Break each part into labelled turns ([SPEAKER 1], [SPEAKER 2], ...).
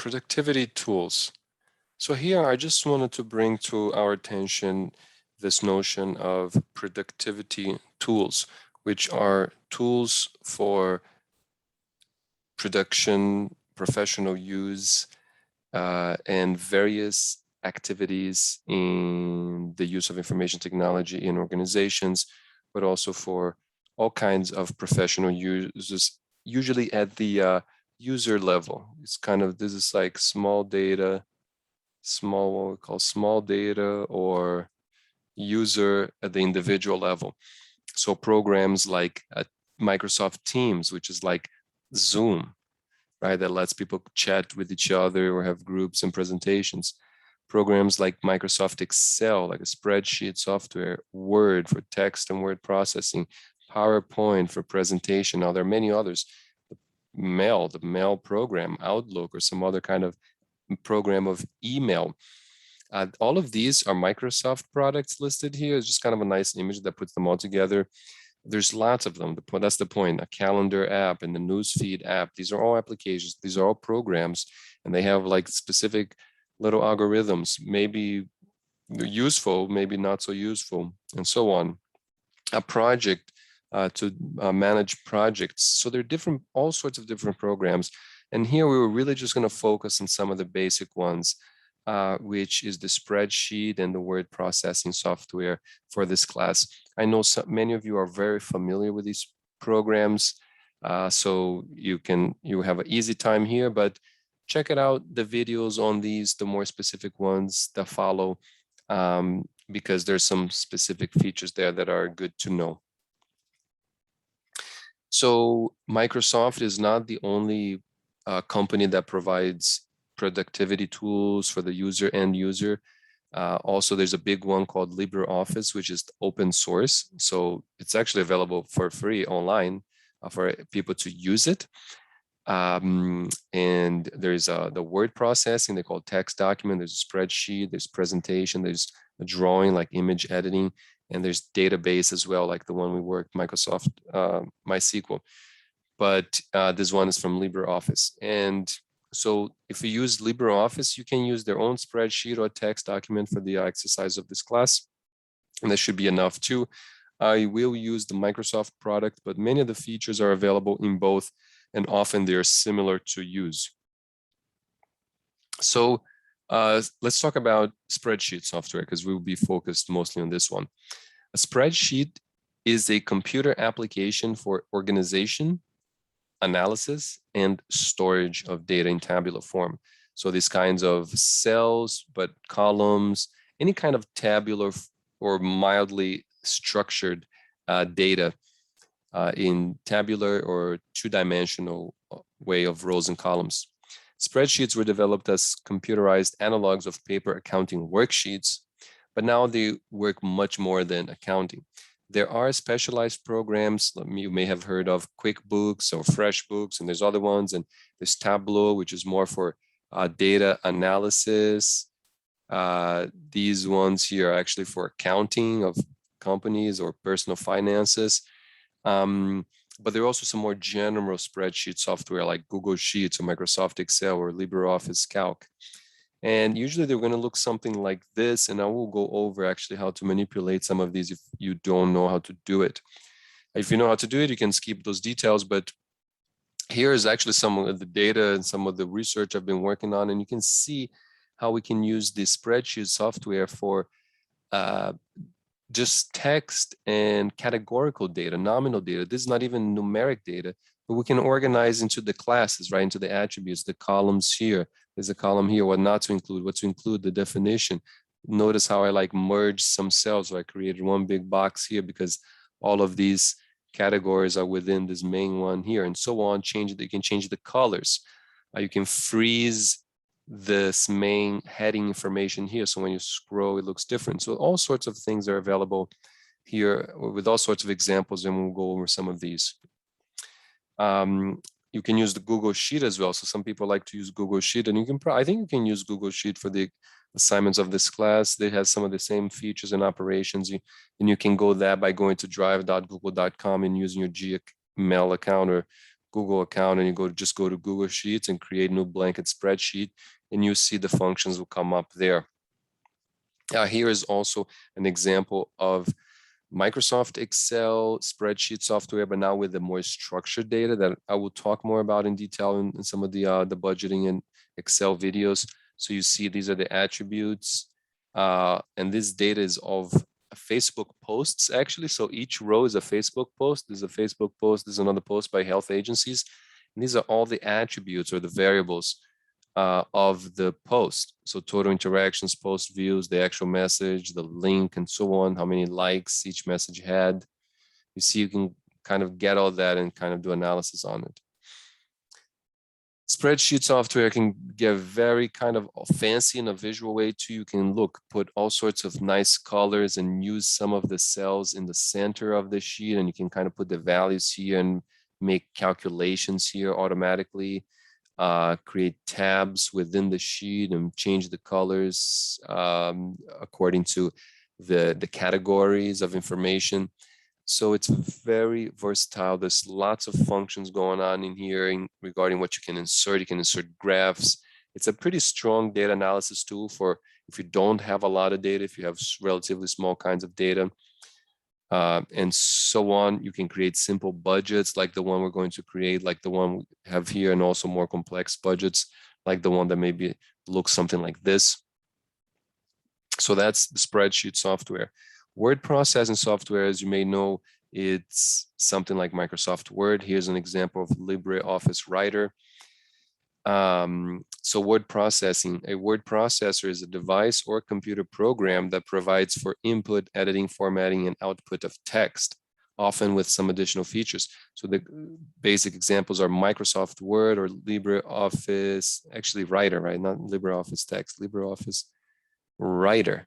[SPEAKER 1] Productivity tools. So here I just wanted to bring to our attention this notion of productivity tools, which are tools for production, professional use, and various activities in the use of information technology in organizations, but also for all kinds of professional uses, usually at the user level. It's kind of, this is like small data, what we call small data, or user at the individual level. So programs like Microsoft Teams, which is like Zoom, right? That lets people chat with each other or have groups and presentations. Programs like Microsoft Excel, like a spreadsheet software, Word for text and word processing, PowerPoint for presentation. Now there are many others. The mail program, Outlook, or some other kind of program of email. All of these are Microsoft products listed here. It's just kind of a nice image that puts them all together. There's lots of them. That's the point. A calendar app and the newsfeed app. These are all applications. These are all programs, and they have like specific little algorithms. Maybe useful, maybe not so useful, and so on. A project to manage projects. So there are all sorts of different programs. And here we were really just going to focus on some of the basic ones, which is the spreadsheet and the word processing software for this class. I know many of you are very familiar with these programs, so you have an easy time here, but check it out, the videos on these, the more specific ones that follow, because there's some specific features there that are good to know. So Microsoft is not the only company that provides productivity tools for the end user. Also, there's a big one called LibreOffice, which is open source. So it's actually available for free online for people to use it. And there's the word processing, they call text document, there's a spreadsheet, there's presentation, there's a drawing like image editing, and there's database as well, like the one we worked, Microsoft MySQL. But this one is from LibreOffice. And so if you use LibreOffice, you can use their own spreadsheet or text document for the exercise of this class. And that should be enough too. I will use the Microsoft product, but many of the features are available in both, and often they're similar to use. So let's talk about spreadsheet software, because we will be focused mostly on this one. A spreadsheet is a computer application for organization, analysis, and storage of data in tabular form. So these kinds of cells, but columns, any kind of tabular or mildly structured data in tabular or two-dimensional way of rows and columns. Spreadsheets were developed as computerized analogs of paper accounting worksheets, but now they work much more than accounting. There are specialized programs you may have heard of, QuickBooks or FreshBooks, and there's other ones, and there's Tableau, which is more for data analysis. These ones here are actually for accounting of companies or personal finances. But there are also some more general spreadsheet software like Google Sheets or Microsoft Excel or LibreOffice Calc. And usually they're going to look something like this, and I will go over actually how to manipulate some of these if you don't know how to do it. If you know how to do it, you can skip those details, but here is actually some of the data and some of the research I've been working on, and you can see how we can use the spreadsheet software for just text and categorical data, nominal data. This is not even numeric data, but we can organize into the classes, right? Into the attributes, the columns here. There's a column here, what not to include, what to include, the definition. Notice how I like merged some cells. So I created one big box here because all of these categories are within this main one here, and so on. You can change the colors. You can freeze this main heading information here. So when you scroll, it looks different. So all sorts of things are available here with all sorts of examples, and we'll go over some of these. You can use the Google Sheet as well. So some people like to use Google Sheet, and I think you can use Google Sheet for the assignments of this class. They have some of the same features and operations. And you can go there by going to drive.google.com and using your Gmail account or Google account and you just go to Google Sheets and create a new blanket spreadsheet, and you see the functions will come up there. Here is also an example of Microsoft Excel spreadsheet software, but now with the more structured data that I will talk more about in detail in some of the budgeting and Excel videos. So you see these are the attributes, and this data is of Facebook posts actually. So each row is a Facebook post. There's a Facebook post. There's another post by health agencies. And these are all the attributes or the variables of the post. So total interactions, post views, the actual message, the link, and so on, how many likes each message had. You see, you can kind of get all that and kind of do analysis on it. Spreadsheet software can get very kind of fancy in a visual way too. You can put all sorts of nice colors and use some of the cells in the center of the sheet, and you can kind of put the values here and make calculations here automatically. Create tabs within the sheet and change the colors according to the categories of information. So it's very versatile. There's lots of functions going on in here regarding what you can insert. You can insert graphs. It's a pretty strong data analysis tool for if you don't have a lot of data, if you have relatively small kinds of data. And so on. You can create simple budgets like the one we're going to create, like the one we have here, and also more complex budgets like the one that maybe looks something like this. So that's the spreadsheet software. Word processing software, as you may know, it's something like Microsoft Word. Here's an example of LibreOffice Writer. So word processing, a word processor is a device or computer program that provides for input, editing, formatting, and output of text, often with some additional features. So the basic examples are Microsoft Word or LibreOffice, actually Writer, right? Not LibreOffice Text, LibreOffice Writer.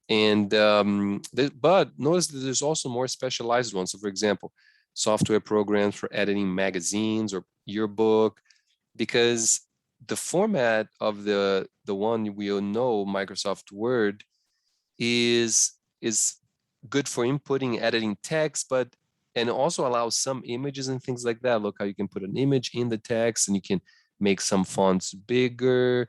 [SPEAKER 1] And but notice that there's also more specialized ones. So for example, software programs for editing magazines or yearbook, because the format of the one we all know, Microsoft Word, is good for inputting, editing text, but and also allows some images and things like that. Look how you can put an image in the text, and you can make some fonts bigger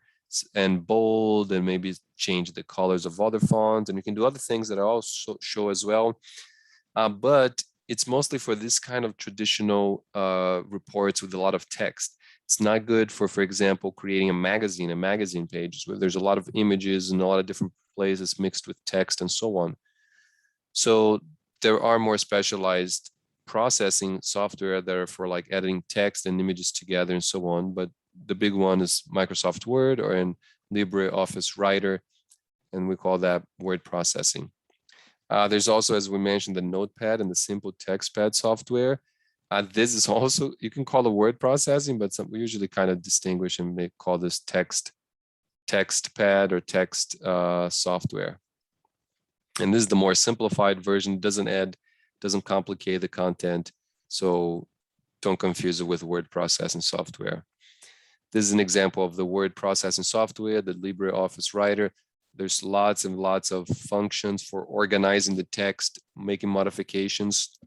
[SPEAKER 1] and bold, and maybe change the colors of other fonts, and you can do other things that I also show as well. But it's mostly for this kind of traditional reports with a lot of text. It's not good for example, creating a magazine pages where there's a lot of images and a lot of different places mixed with text and so on. So there are more specialized processing software that are for like editing text and images together and so on. But the big one is Microsoft Word or in LibreOffice Writer, and we call that word processing. There's also, as we mentioned, the Notepad and the Simple TextPad software. This is also, you can call it word processing, but we usually kind of distinguish and they call this TextPad or text software. And this is the more simplified version, doesn't complicate the content. So don't confuse it with word processing software. This is an example of the word processing software, the LibreOffice Writer. There's lots and lots of functions for organizing the text, making modifications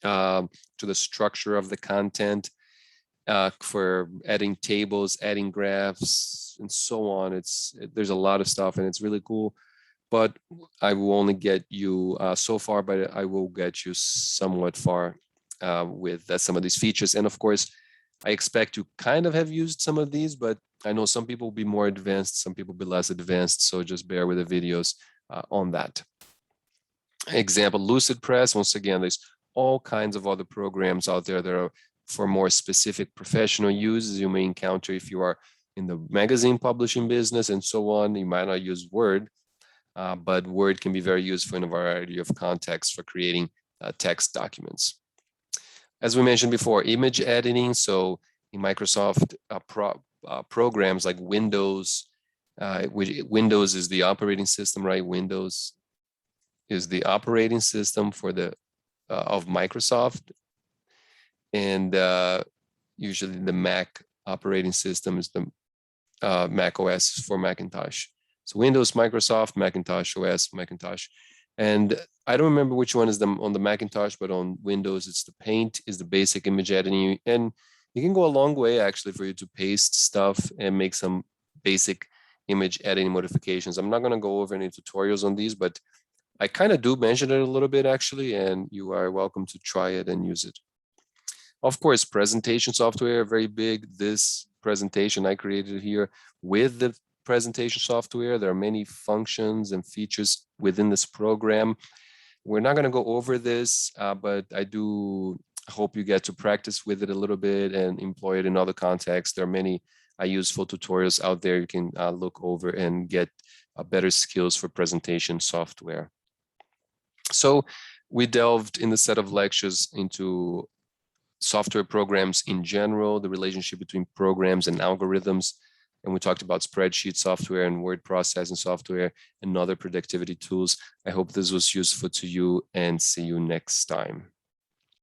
[SPEAKER 1] to the structure of the content, for adding tables, adding graphs, and so on. There's a lot of stuff, and it's really cool. But I will only get you so far, but I will get you somewhat far with some of these features. And of course, I expect to kind of have used some of these, but I know some people will be more advanced, some people will be less advanced. So just bear with the videos on that. Example, LucidPress. Once again, there's all kinds of other programs out there that are for more specific professional uses you may encounter if you are in the magazine publishing business and so on. You might not use Word, but Word can be very useful in a variety of contexts for creating text documents. As we mentioned before, image editing. So in Microsoft programs like Windows, Windows is the operating system, right? Windows is the operating system for the of Microsoft, and usually the Mac operating system is the Mac OS for Macintosh. So Windows, Microsoft, Macintosh OS, Macintosh. And I don't remember which one is the on the Macintosh, but on Windows, it's the Paint is the basic image editing. And you can go a long way actually for you to paste stuff and make some basic image editing modifications. I'm not going to go over any tutorials on these, but I kind of do mention it a little bit actually, and you are welcome to try it and use it. Of course, presentation software, very big. This presentation I created here with the presentation software. There are many functions and features within this program. We're not going to go over this, but I do hope you get to practice with it a little bit and employ it in other contexts. There are many useful tutorials out there you can look over and get better skills for presentation software. So we delved in the set of lectures into software programs in general, the relationship between programs and algorithms. And we talked about spreadsheet software and word processing software and other productivity tools. I hope this was useful to you, and see you next time.